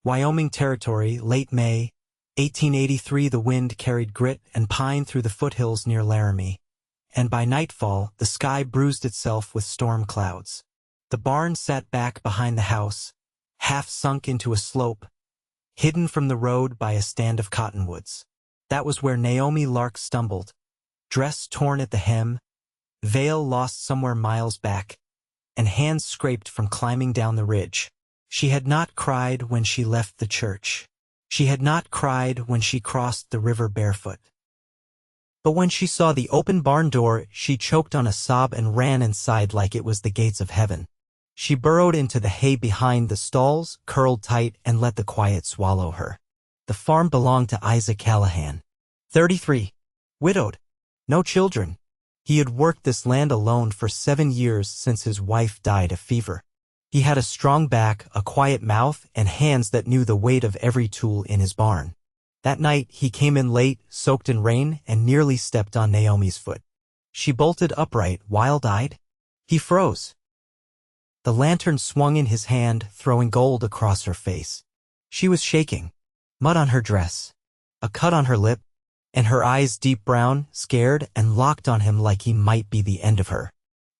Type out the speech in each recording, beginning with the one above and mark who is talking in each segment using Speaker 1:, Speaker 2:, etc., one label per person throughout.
Speaker 1: Wyoming Territory, late May, 1883. The wind carried grit and pine through the foothills near Laramie, and by nightfall the sky bruised itself with storm clouds. The barn sat back behind the house, half sunk into a slope, hidden from the road by a stand of cottonwoods. That was where Naomi Lark stumbled, dress torn at the hem, veil lost somewhere miles back, and hands scraped from climbing down the ridge. She had not cried when she left the church. She had not cried when she crossed the river barefoot. But when she saw the open barn door, she choked on a sob and ran inside like it was the gates of heaven. She burrowed into the hay behind the stalls, curled tight, and let the quiet swallow her. The farm belonged to Isaac Callahan, 33, widowed, no children. He had worked this land alone for 7 years since his wife died of fever. He had a strong back, a quiet mouth, and hands that knew the weight of every tool in his barn. That night, he came in late, soaked in rain, and nearly stepped on Naomi's foot. She bolted upright, wild-eyed. He froze. The lantern swung in his hand, throwing gold across her face. She was shaking. Mud on her dress, a cut on her lip, and her eyes deep brown, scared, and locked on him like he might be the end of her.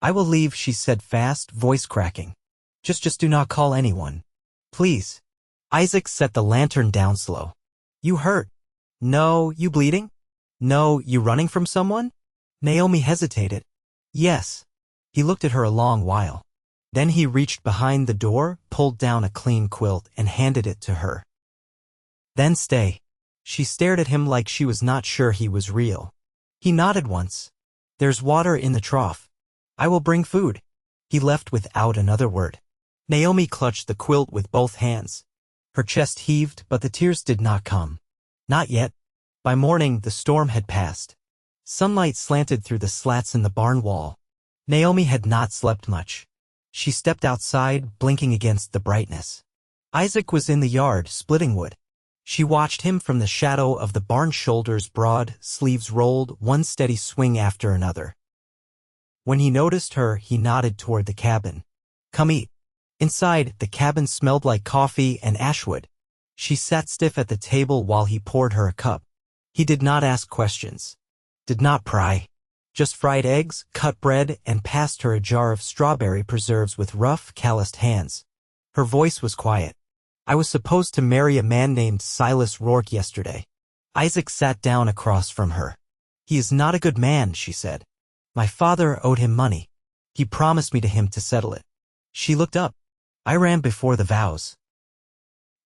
Speaker 1: "I will leave," she said fast, voice cracking. Just do not call anyone. Please." Isaac set the lantern down slow. "You hurt?" "No." "You bleeding?" "No." "You running from someone?" Naomi hesitated. "Yes." He looked at her a long while. Then he reached behind the door, pulled down a clean quilt, and handed it to her. "Then stay." She stared at him like she was not sure he was real. He nodded once. "There's water in the trough. I will bring food." He left without another word. Naomi clutched the quilt with both hands. Her chest heaved, but the tears did not come. Not yet. By morning, the storm had passed. Sunlight slanted through the slats in the barn wall. Naomi had not slept much. She stepped outside, blinking against the brightness. Isaac was in the yard, splitting wood. She watched him from the shadow of the barn, shoulders broad, sleeves rolled, one steady swing after another. When he noticed her, he nodded toward the cabin. "Come eat." Inside, the cabin smelled like coffee and ashwood. She sat stiff at the table while he poured her a cup. He did not ask questions, did not pry. Just fried eggs, cut bread, and passed her a jar of strawberry preserves with rough, calloused hands. Her voice was quiet. "I was supposed to marry a man named Silas Rourke yesterday." Isaac sat down across from her. "He is not a good man," she said. "My father owed him money. He promised me to him to settle it." She looked up. "I ran before the vows.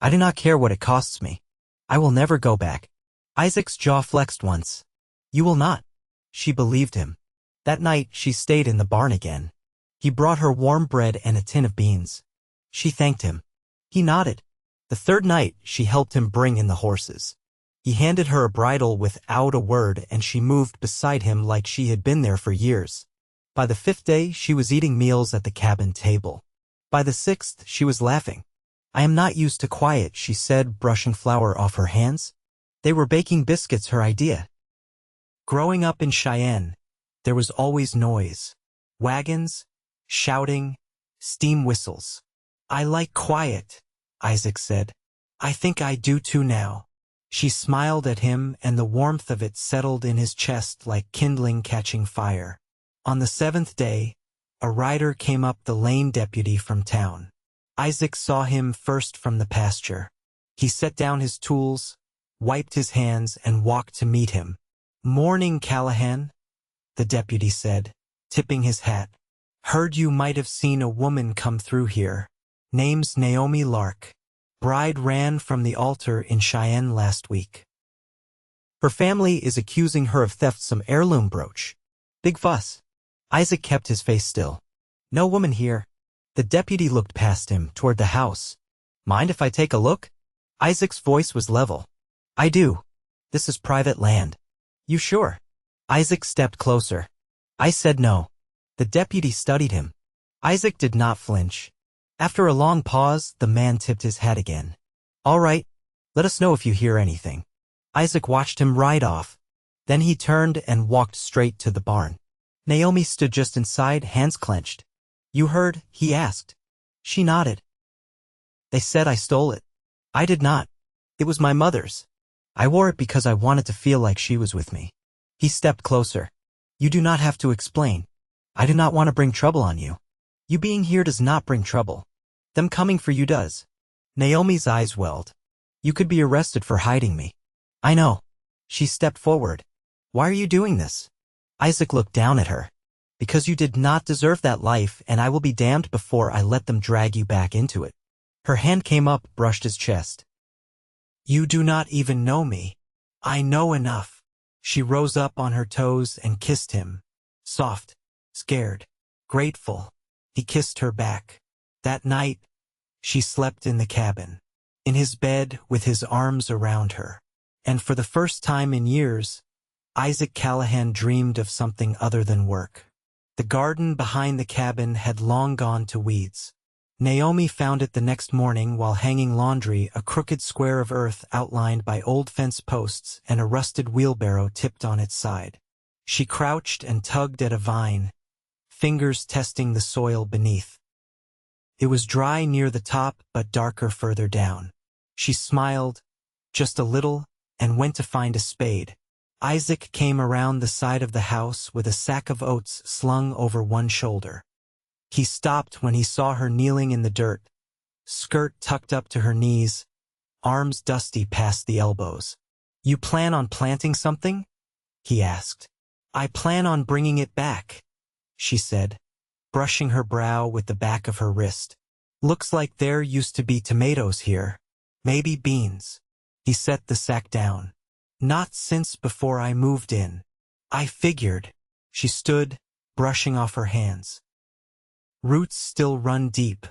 Speaker 1: I do not care what it costs me. I will never go back." Isaac's jaw flexed once. "You will not." She believed him. That night, she stayed in the barn again. He brought her warm bread and a tin of beans. She thanked him. He nodded. The third night, she helped him bring in the horses. He handed her a bridle without a word, and she moved beside him like she had been there for years. By the 5th day, she was eating meals at the cabin table. By the 6th, she was laughing. "I am not used to quiet," she said, brushing flour off her hands. They were baking biscuits, her idea. Growing up in Cheyenne, there was always noise. Wagons, shouting, steam whistles. "I like quiet," Isaac said. "I think I do too now." She smiled at him, and the warmth of it settled in his chest like kindling catching fire. On the 7th day, a rider came up the lane, deputy from town. Isaac saw him first from the pasture. He set down his tools, wiped his hands, and walked to meet him. "Morning, Callahan," the deputy said, tipping his hat. "Heard you might have seen a woman come through here. Name's Naomi Lark. Bride ran from the altar in Cheyenne last week. Her family is accusing her of theft, some heirloom brooch. Big fuss." Isaac kept his face still. "No woman here." The deputy looked past him, toward the house. "Mind if I take a look?" Isaac's voice was level. "I do. This is private land." "You sure?" Isaac stepped closer. "I said no." The deputy studied him. Isaac did not flinch. After a long pause, the man tipped his hat again. "All right. Let us know if you hear anything." Isaac watched him ride off. Then he turned and walked straight to the barn. Naomi stood just inside, hands clenched. "You heard?" he asked. She nodded. "They said I stole it." I did not. It was my mother's. I wore it because I wanted to feel like she was with me. He stepped closer. You do not have to explain. I do not want to bring trouble on you. You being here does not bring trouble. Them coming for you does. Naomi's eyes welled. You could be arrested for hiding me. I know. She stepped forward. Why are you doing this? Isaac looked down at her. Because you did not deserve that life, and I will be damned before I let them drag you back into it. Her hand came up, brushed his chest. You do not even know me. I know enough. She rose up on her toes and kissed him. Soft, scared, grateful. He kissed her back. That night, she slept in the cabin, in his bed with his arms around her. And for the first time in years, Isaac Callahan dreamed of something other than work. The garden behind the cabin had long gone to weeds. Naomi found it the next morning while hanging laundry, a crooked square of earth outlined by old fence posts and a rusted wheelbarrow tipped on its side. She crouched and tugged at a vine, fingers testing the soil beneath. It was dry near the top but darker further down. She smiled, just a little, and went to find a spade. Isaac came around the side of the house with a sack of oats slung over one shoulder. He stopped when he saw her kneeling in the dirt, skirt tucked up to her knees, arms dusty past the elbows. You plan on planting something? He asked. I plan on bringing it back, she said, brushing her brow with the back of her wrist. Looks like there used to be tomatoes here, maybe beans. He set the sack down. Not since before I moved in. I figured. She stood, brushing off her hands. Roots still run deep.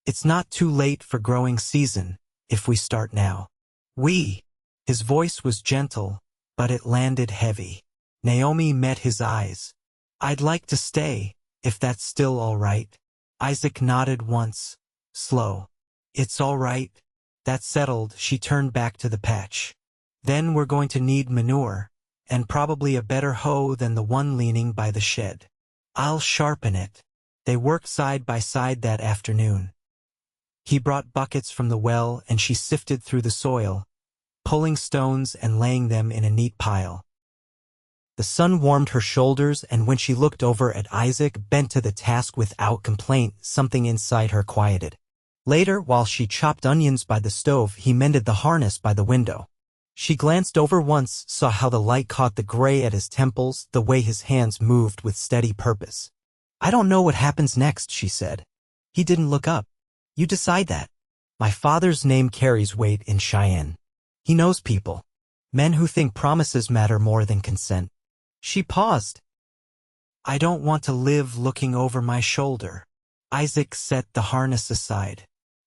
Speaker 1: It's not too late for growing season, if we start now. His voice was gentle, but it landed heavy. Naomi met his eyes. I'd like to stay, if that's still all right. Isaac nodded once, slow. It's all right. That settled, she turned back to the patch. Then we're going to need manure, and probably a better hoe than the one leaning by the shed. I'll sharpen it. They worked side by side that afternoon. He brought buckets from the well and she sifted through the soil, pulling stones and laying them in a neat pile. The sun warmed her shoulders, and when she looked over at Isaac, bent to the task without complaint, something inside her quieted. Later, while she chopped onions by the stove, he mended the harness by the window. She glanced over once, saw how the light caught the gray at his temples, the way his hands moved with steady purpose. I don't know what happens next, she said. He didn't look up. You decide that. My father's name carries weight in Cheyenne. He knows people. Men who think promises matter more than consent. She paused. I don't want to live looking over my shoulder. Isaac set the harness aside.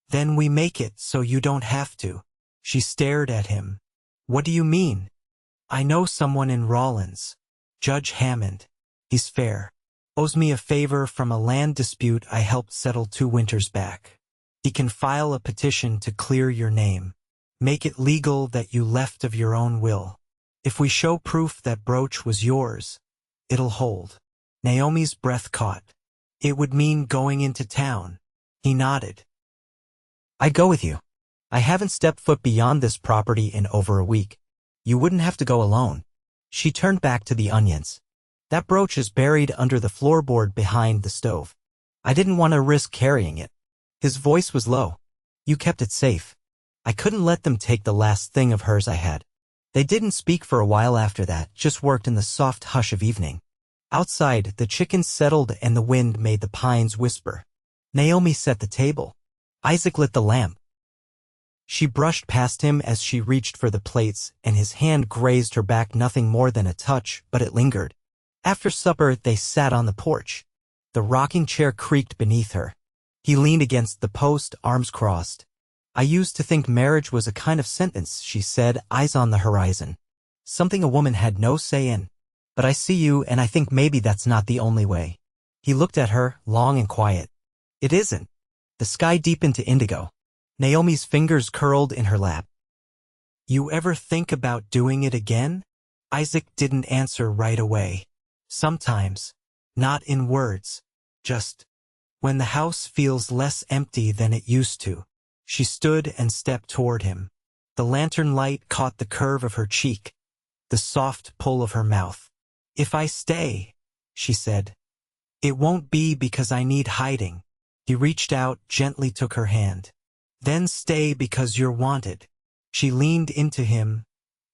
Speaker 1: Then we make it so you don't have to. She stared at him. What do you mean? I know someone in Rawlins. Judge Hammond. He's fair. Owes me a favor from a land dispute I helped settle 2 winters back. He can file a petition to clear your name. Make it legal that you left of your own will. If we show proof that brooch was yours, it'll hold. Naomi's breath caught. It would mean going into town. He nodded. I'd go with you. I haven't stepped foot beyond this property in over a week. You wouldn't have to go alone. She turned back to the onions. That brooch is buried under the floorboard behind the stove. I didn't want to risk carrying it. His voice was low. You kept it safe. I couldn't let them take the last thing of hers I had. They didn't speak for a while after that, just worked in the soft hush of evening. Outside, the chickens settled and the wind made the pines whisper. Naomi set the table. Isaac lit the lamp. She brushed past him as she reached for the plates, and his hand grazed her back, nothing more than a touch, but it lingered. After supper, they sat on the porch. The rocking chair creaked beneath her. He leaned against the post, arms crossed. I used to think marriage was a kind of sentence, she said, eyes on the horizon. Something a woman had no say in. But I see you, and I think maybe that's not the only way. He looked at her, long and quiet. It isn't. The sky deepened to indigo. Naomi's fingers curled in her lap. You ever think about doing it again? Isaac didn't answer right away. Sometimes. Not in words. Just when the house feels less empty than it used to. She stood and stepped toward him. The lantern light caught the curve of her cheek, the soft pull of her mouth. "If I stay," she said, "it won't be because I need hiding." He reached out, gently took her hand. "Then stay because you're wanted." She leaned into him,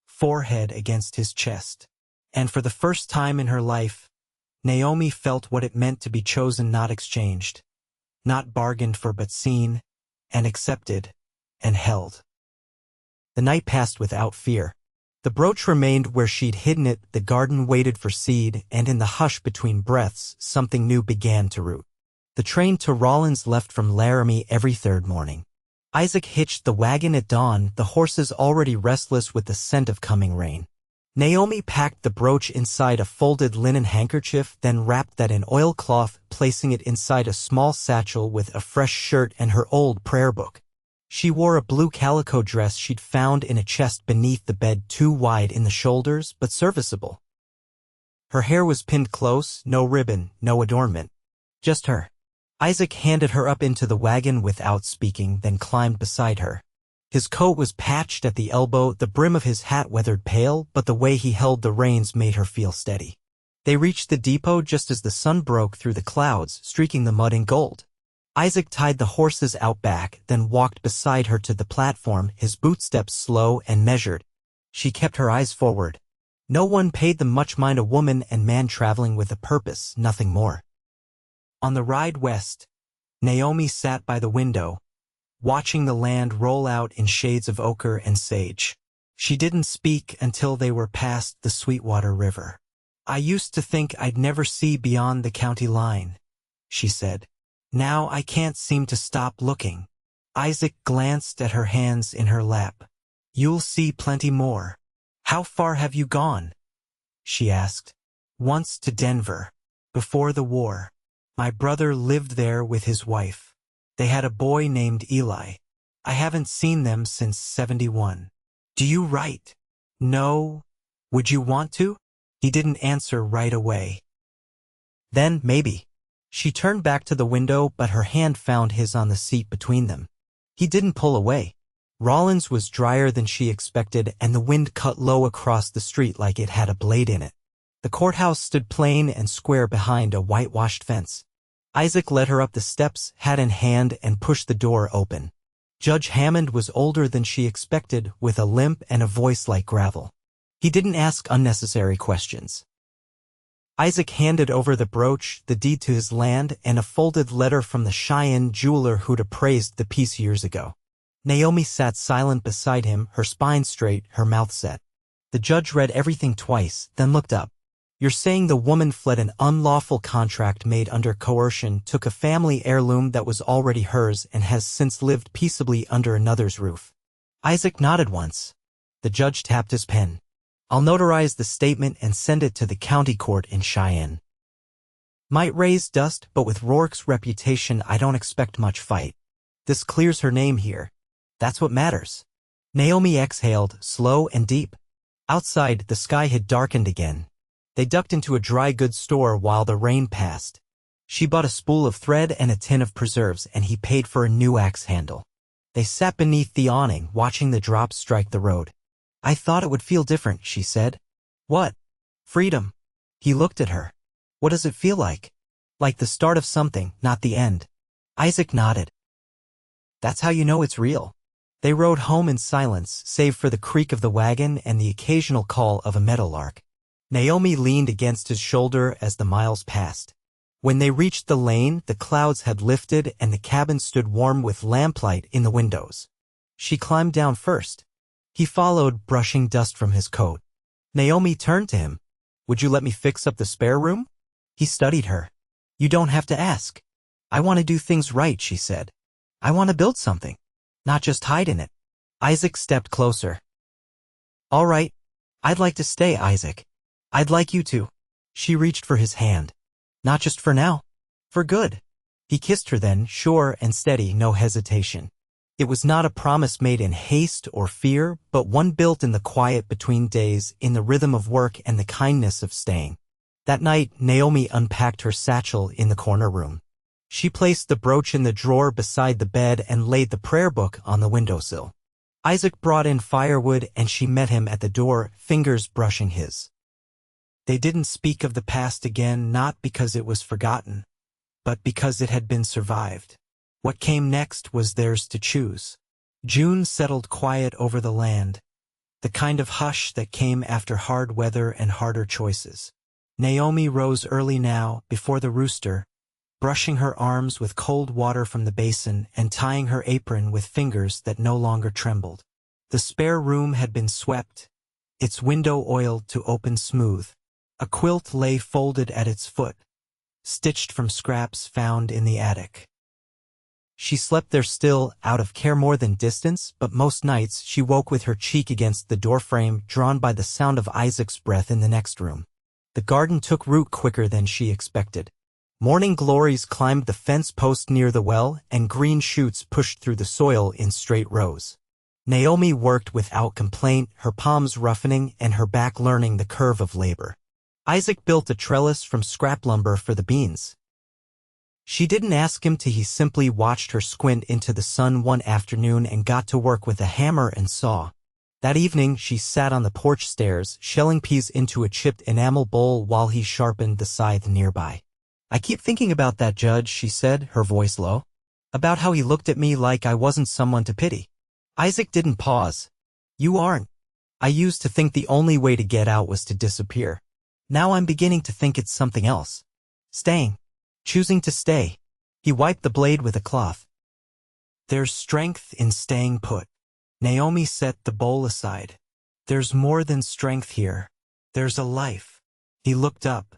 Speaker 1: forehead against his chest. And for the first time in her life, Naomi felt what it meant to be chosen, not exchanged, not bargained for but seen, and accepted, and held. The night passed without fear. The brooch remained where she'd hidden it, the garden waited for seed, and in the hush between breaths, something new began to root. The train to Rawlins left from Laramie every third morning. Isaac hitched the wagon at dawn, the horses already restless with the scent of coming rain. Naomi packed the brooch inside a folded linen handkerchief, then wrapped that in oilcloth, placing it inside a small satchel with a fresh shirt and her old prayer book. She wore a blue calico dress she'd found in a chest beneath the bed, too wide in the shoulders, but serviceable. Her hair was pinned close, no ribbon, no adornment. Just her. Isaac handed her up into the wagon without speaking, then climbed beside her. His coat was patched at the elbow, the brim of his hat weathered pale, but the way he held the reins made her feel steady. They reached the depot just as the sun broke through the clouds, streaking the mud in gold. Isaac tied the horses out back, then walked beside her to the platform, his bootsteps slow and measured. She kept her eyes forward. No one paid them much mind, a woman and man traveling with a purpose, nothing more. On the ride west, Naomi sat by the window, watching the land roll out in shades of ochre and sage. She didn't speak until they were past the Sweetwater River. "I used to think I'd never see beyond the county line," she said. "Now I can't seem to stop looking." Isaac glanced at her hands in her lap. "You'll see plenty more." "How far have you gone?" she asked. "Once to Denver, before the war. My brother lived there with his wife. They had a boy named Eli. I haven't seen them since '71. Do you write?" "No. Would you want to?" He didn't answer right away. "Then, maybe." She turned back to the window, but her hand found his on the seat between them. He didn't pull away. Rawlins was drier than she expected, and the wind cut low across the street like it had a blade in it. The courthouse stood plain and square behind a whitewashed fence. Isaac led her up the steps, hat in hand, and pushed the door open. Judge Hammond was older than she expected, with a limp and a voice like gravel. He didn't ask unnecessary questions. Isaac handed over the brooch, the deed to his land, and a folded letter from the Cheyenne jeweler who'd appraised the piece years ago. Naomi sat silent beside him, her spine straight, her mouth set. The judge read everything twice, then looked up. "You're saying the woman fled an unlawful contract made under coercion, took a family heirloom that was already hers, and has since lived peaceably under another's roof?" Isaac nodded once. The judge tapped his pen. "I'll notarize the statement and send it to the county court in Cheyenne. Might raise dust, but with Rourke's reputation I don't expect much fight. This clears her name here. That's what matters." Naomi exhaled, slow and deep. Outside, the sky had darkened again. They ducked into a dry goods store while the rain passed. She bought a spool of thread and a tin of preserves, and he paid for a new axe handle. They sat beneath the awning, watching the drops strike the road. "I thought it would feel different," she said. "What?" "Freedom." He looked at her. "What does it feel like?" "Like the start of something, not the end." Isaac nodded. "That's how you know it's real." They rode home in silence, save for the creak of the wagon and the occasional call of a meadowlark. Naomi leaned against his shoulder as the miles passed. When they reached the lane, the clouds had lifted and the cabin stood warm with lamplight in the windows. She climbed down first. He followed, brushing dust from his coat. Naomi turned to him. "Would you let me fix up the spare room?" He studied her. "You don't have to ask. I want to do things right," she said. "I want to build something, not just hide in it." Isaac stepped closer. "All right. I'd like to stay, Isaac. I'd like you to." She reached for his hand. "Not just for now. For good." He kissed her then, sure and steady, no hesitation. It was not a promise made in haste or fear, but one built in the quiet between days, in the rhythm of work and the kindness of staying. That night, Naomi unpacked her satchel in the corner room. She placed the brooch in the drawer beside the bed and laid the prayer book on the windowsill. Isaac brought in firewood and she met him at the door, fingers brushing his. They didn't speak of the past again, not because it was forgotten, but because it had been survived. What came next was theirs to choose. June settled quiet over the land, the kind of hush that came after hard weather and harder choices. Naomi rose early now, before the rooster, brushing her arms with cold water from the basin and tying her apron with fingers that no longer trembled. The spare room had been swept, its window oiled to open smooth. A quilt lay folded at its foot, stitched from scraps found in the attic. She slept there still, out of care more than distance, but most nights she woke with her cheek against the doorframe, drawn by the sound of Isaac's breath in the next room. The garden took root quicker than she expected. Morning glories climbed the fence post near the well, and green shoots pushed through the soil in straight rows. Naomi worked without complaint, her palms roughening and her back learning the curve of labor. Isaac built a trellis from scrap lumber for the beans. She didn't ask him to, he simply watched her squint into the sun one afternoon and got to work with a hammer and saw. That evening she sat on the porch stairs, shelling peas into a chipped enamel bowl while he sharpened the scythe nearby. "I keep thinking about that judge," she said, her voice low. "About how he looked at me like I wasn't someone to pity." Isaac didn't pause. "You aren't. I used to think the only way to get out was to disappear. Now I'm beginning to think it's something else. Staying. Choosing to stay." He wiped the blade with a cloth. "There's strength in staying put." Naomi set the bowl aside. "There's more than strength here. There's a life." He looked up.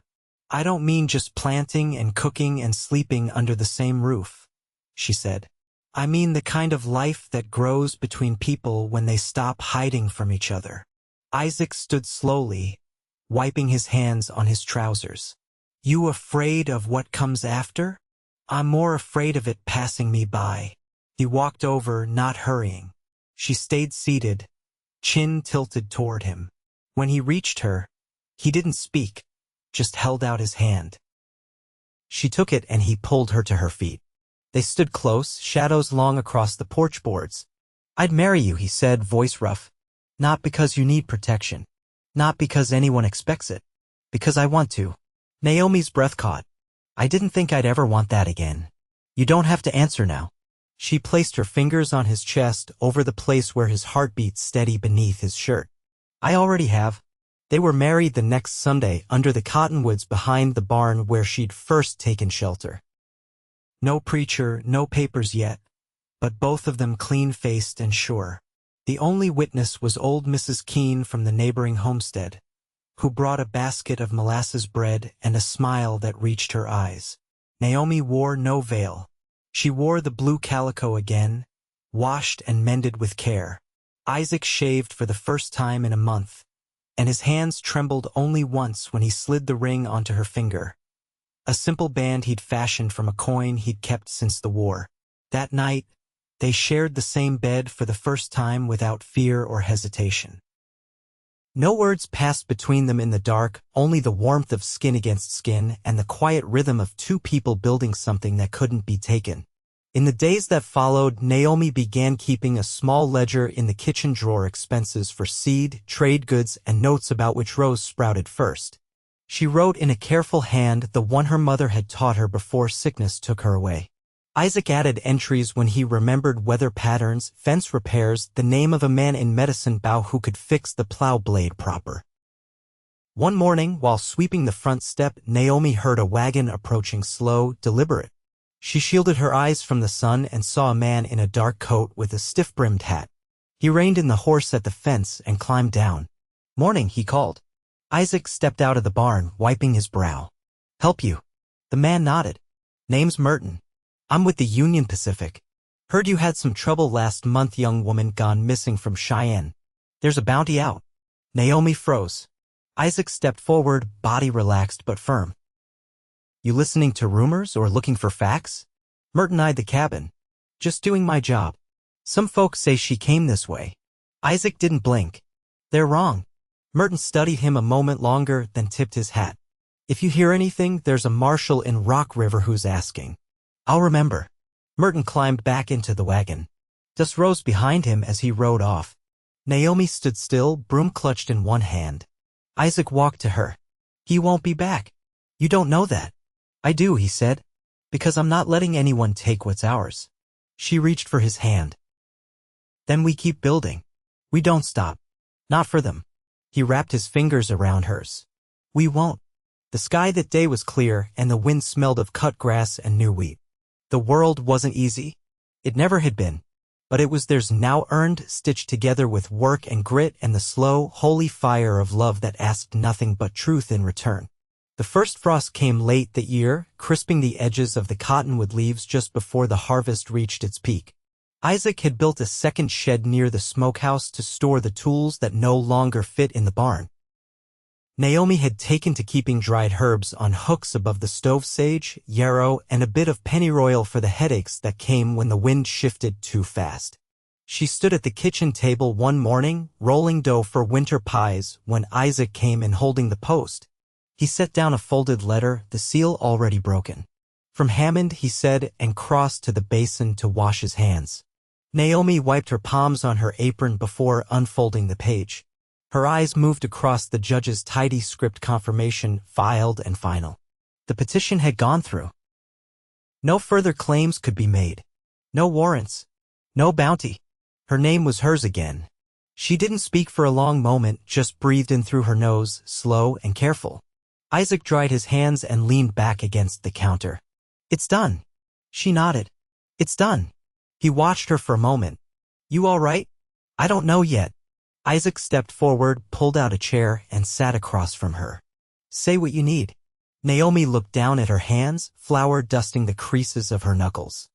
Speaker 1: "I don't mean just planting and cooking and sleeping under the same roof," she said. "I mean the kind of life that grows between people when they stop hiding from each other." Isaac stood slowly, wiping his hands on his trousers. "You afraid of what comes after?" "I'm more afraid of it passing me by." He walked over, not hurrying. She stayed seated, chin tilted toward him. When he reached her, he didn't speak, just held out his hand. She took it and he pulled her to her feet. They stood close, shadows long across the porch boards. "I'd marry you," he said, voice rough. "Not because you need protection. Not because anyone expects it. Because I want to." Naomi's breath caught. "I didn't think I'd ever want that again. You don't have to answer now." She placed her fingers on his chest, over the place where his heart beat steady beneath his shirt. "I already have." They were married the next Sunday under the cottonwoods behind the barn where she'd first taken shelter. No preacher, no papers yet, but both of them clean-faced and sure. The only witness was old Mrs. Keene from the neighboring homestead, who brought a basket of molasses bread and a smile that reached her eyes. Naomi wore no veil. She wore the blue calico again, washed and mended with care. Isaac shaved for the first time in a month, and his hands trembled only once when he slid the ring onto her finger. A simple band he'd fashioned from a coin he'd kept since the war. That night, they shared the same bed for the first time without fear or hesitation. No words passed between them in the dark, only the warmth of skin against skin and the quiet rhythm of two people building something that couldn't be taken. In the days that followed, Naomi began keeping a small ledger in the kitchen drawer, expenses for seed, trade goods, and notes about which rows sprouted first. She wrote in a careful hand, the one her mother had taught her before sickness took her away. Isaac added entries when he remembered weather patterns, fence repairs, the name of a man in Medicine Bow who could fix the plow blade proper. One morning, while sweeping the front step, Naomi heard a wagon approaching, slow, deliberate. She shielded her eyes from the sun and saw a man in a dark coat with a stiff-brimmed hat. He reined in the horse at the fence and climbed down. "Morning," he called. Isaac stepped out of the barn, wiping his brow. "Help you?" The man nodded. "Name's Merton. I'm with the Union Pacific. Heard you had some trouble last month, young woman gone missing from Cheyenne. There's a bounty out." Naomi froze. Isaac stepped forward, body relaxed but firm. "You listening to rumors or looking for facts?" Merton eyed the cabin. "Just doing my job. Some folks say she came this way." Isaac didn't blink. "They're wrong." Merton studied him a moment longer, then tipped his hat. "If you hear anything, there's a marshal in Rock River who's asking." I'll remember. Merton climbed back into the wagon. Dust rose behind him as he rode off. Naomi stood still, broom clutched in one hand. Isaac walked to her. He won't be back. You don't know that. I do, he said. Because I'm not letting anyone take what's ours. She reached for his hand. Then we keep building. We don't stop. Not for them. He wrapped his fingers around hers. We won't. The sky that day was clear, and the wind smelled of cut grass and new wheat. The world wasn't easy. It never had been. But it was theirs now, earned, stitched together with work and grit and the slow, holy fire of love that asked nothing but truth in return. The first frost came late that year, crisping the edges of the cottonwood leaves just before the harvest reached its peak. Isaac had built a second shed near the smokehouse to store the tools that no longer fit in the barn. Naomi had taken to keeping dried herbs on hooks above the stove, sage, yarrow, and a bit of pennyroyal for the headaches that came when the wind shifted too fast. She stood at the kitchen table one morning, rolling dough for winter pies, when Isaac came in holding the post. He set down a folded letter, the seal already broken. From Hammond, he said, and crossed to the basin to wash his hands. Naomi wiped her palms on her apron before unfolding the page. Her eyes moved across the judge's tidy script, confirmation, filed and final. The petition had gone through. No further claims could be made. No warrants. No bounty. Her name was hers again. She didn't speak for a long moment, just breathed in through her nose, slow and careful. Isaac dried his hands and leaned back against the counter. It's done. She nodded. It's done. He watched her for a moment. You all right? I don't know yet. Isaac stepped forward, pulled out a chair, and sat across from her. Say what you need. Naomi looked down at her hands, flour dusting the creases of her knuckles.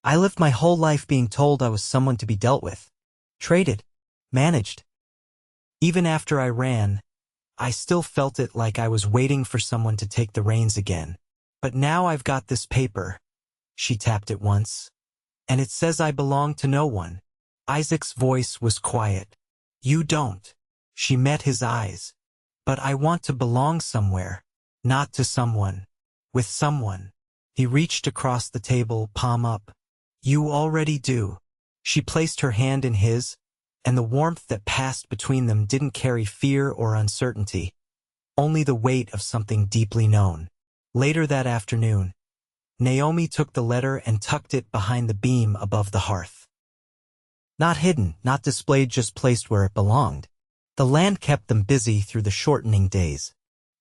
Speaker 1: I lived my whole life being told I was someone to be dealt with. Traded. Managed. Even after I ran, I still felt it like I was waiting for someone to take the reins again. But now I've got this paper. She tapped it once. And it says I belong to no one. Isaac's voice was quiet. You don't. She met his eyes. But I want to belong somewhere. Not to someone. With someone. He reached across the table, palm up. You already do. She placed her hand in his, and the warmth that passed between them didn't carry fear or uncertainty. Only the weight of something deeply known. Later that afternoon, Naomi took the letter and tucked it behind the beam above the hearth. Not hidden, not displayed, just placed where it belonged. The land kept them busy through the shortening days.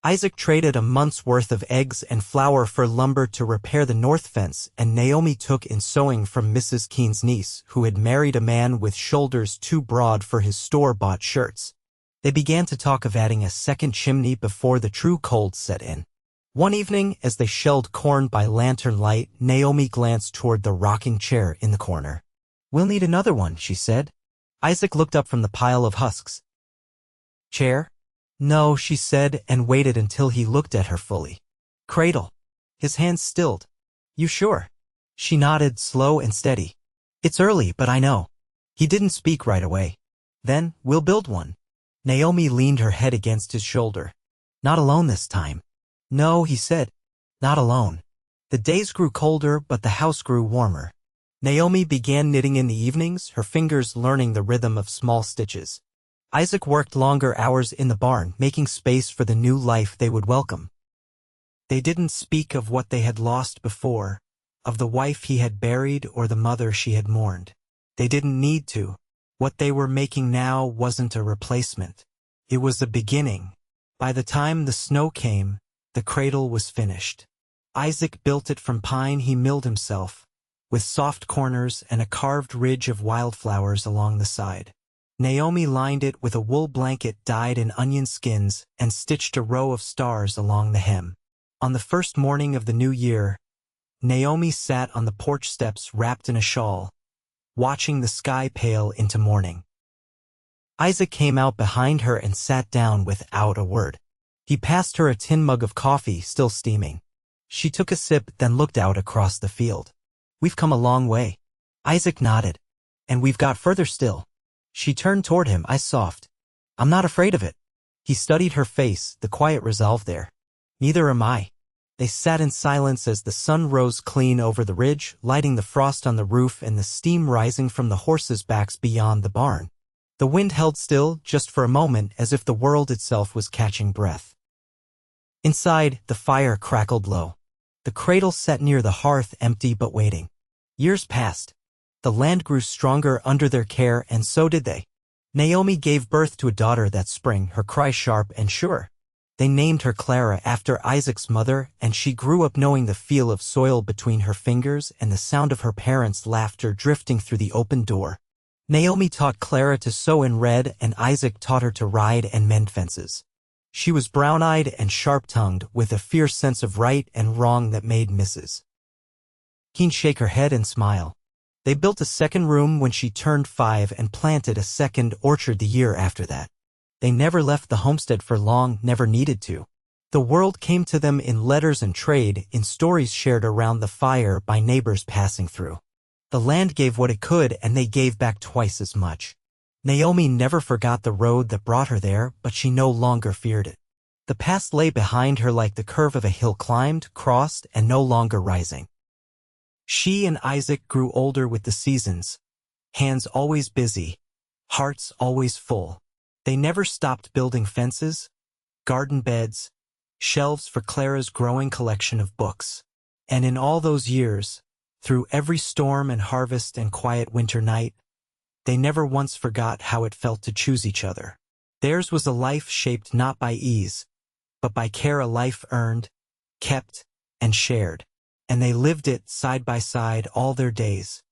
Speaker 1: Isaac traded a month's worth of eggs and flour for lumber to repair the north fence, and Naomi took in sewing from Mrs. Keene's niece, who had married a man with shoulders too broad for his store-bought shirts. They began to talk of adding a second chimney before the true cold set in. One evening, as they shelled corn by lantern light, Naomi glanced toward the rocking chair in the corner. We'll need another one, she said. Isaac looked up from the pile of husks. Chair? No, she said, and waited until he looked at her fully. Cradle. His hands stilled. You sure? She nodded, slow and steady. It's early, but I know. He didn't speak right away. Then, we'll build one. Naomi leaned her head against his shoulder. Not alone this time. No, he said. Not alone. The days grew colder, but the house grew warmer. Naomi began knitting in the evenings, her fingers learning the rhythm of small stitches. Isaac worked longer hours in the barn, making space for the new life they would welcome. They didn't speak of what they had lost before, of the wife he had buried or the mother she had mourned. They didn't need to. What they were making now wasn't a replacement. It was the beginning. By the time the snow came, the cradle was finished. Isaac built it from pine he milled himself, with soft corners and a carved ridge of wildflowers along the side. Naomi lined it with a wool blanket dyed in onion skins and stitched a row of stars along the hem. On the first morning of the new year, Naomi sat on the porch steps wrapped in a shawl, watching the sky pale into morning. Isaac came out behind her and sat down without a word. He passed her a tin mug of coffee, still steaming. She took a sip, then looked out across the field. We've come a long way. Isaac nodded. And we've got further still. She turned toward him, eyes soft. I'm not afraid of it. He studied her face, the quiet resolve there. Neither am I. They sat in silence as the sun rose clean over the ridge, lighting the frost on the roof and the steam rising from the horses' backs beyond the barn. The wind held still, just for a moment, as if the world itself was catching breath. Inside, the fire crackled low. The cradle sat near the hearth, empty but waiting. Years passed. The land grew stronger under their care, and so did they. Naomi gave birth to a daughter that spring, her cry sharp and sure. They named her Clara after Isaac's mother, and she grew up knowing the feel of soil between her fingers and the sound of her parents' laughter drifting through the open door. Naomi taught Clara to sew and read, and Isaac taught her to ride and mend fences. She was brown-eyed and sharp-tongued, with a fierce sense of right and wrong that made Mrs. Keene shake her head and smile. They built a second room when she turned 5 and planted a second orchard the year after that. They never left the homestead for long, never needed to. The world came to them in letters and trade, in stories shared around the fire by neighbors passing through. The land gave what it could, and they gave back twice as much. Naomi never forgot the road that brought her there, but she no longer feared it. The past lay behind her like the curve of a hill climbed, crossed, and no longer rising. She and Isaac grew older with the seasons, hands always busy, hearts always full. They never stopped building fences, garden beds, shelves for Clara's growing collection of books. And in all those years, through every storm and harvest and quiet winter night, they never once forgot how it felt to choose each other. Theirs was a life shaped not by ease, but by care, a life earned, kept, and shared. And they lived it side by side all their days.